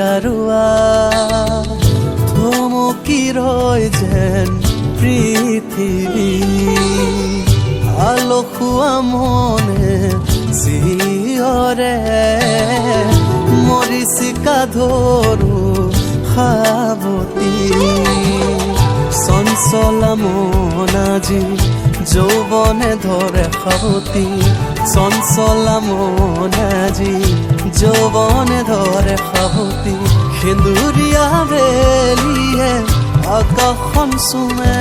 আৰুৱা থমকি ৰয় যেন পৃথিৱী আলসুৱা মনে জিয়ৰে মৰিচিকা ধৰো সাৱতী চঞ্চলা মন আজি যৌৱনে ধৰে সাৱতী চঞ্চলা মন আজি যৌৱনে ধৰে সাৱতী সেন্দুৰীয়া বেলিয়ে আকাশখন চুমে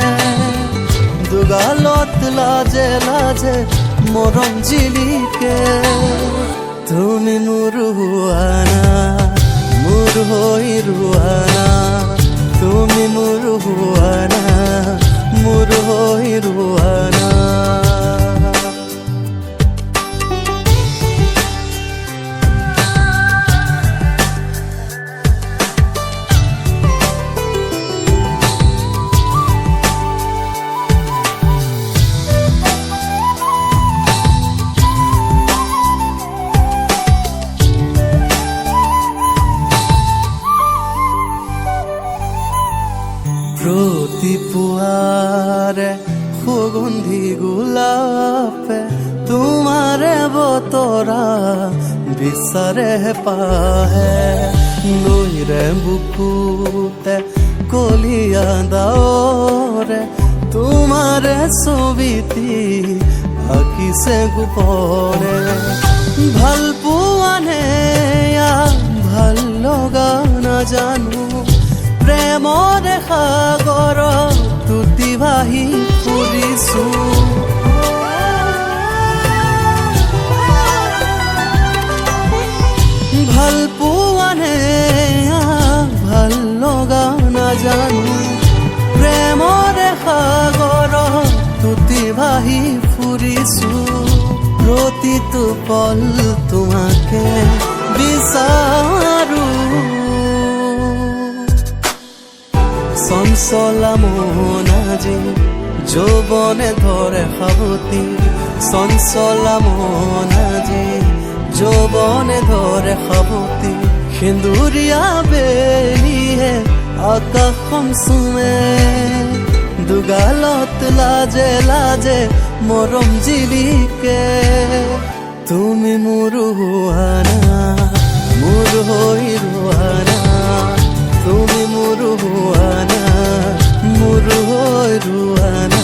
দুগালত লাজে লাজে মৰম জিলিকে তুমি মোৰ হুৱানা মোৰ হৈ ৰুৱানা তুমি মোৰ হুৱানা মোৰ হৈ ৰুৱানা প্ৰতিপুৱাৰে সুগন্ধি গোলাপে তোমাৰে বতৰা বিচাৰে পাহে নৈৰে বুকুতে কলিয়া দাৱৰে তোমাৰে ছবিটি আঁকিছে গোপনে ভাল পোৱানে ভাল লগা নাজানো প্ৰেমৰে সাগৰ তুতি ভাহি ফুৰিছো ভাল পোৱানে ভাল লগা নাজানো প্ৰেমৰে সাগৰ তুতি ভাহি ফুৰিছো প্ৰতিটো পল তোমাকে বিচাৰো চঞ্চলা মন আজি যৌৱনে ধৰে সাৱতী চঞ্চলা মন আজি যৌৱনে ধৰে সাৱতী সেন্দুৰীয়া বেলিয়ে আকাশখন চুমে দুগালত লাজে লাজে মৰম জিলিকে তুমি মোৰ হুৱানা মোৰ হৈ ৰুৱানা তুমি মোৰ হুৱানা মোৰ হৈ ৰুৱানা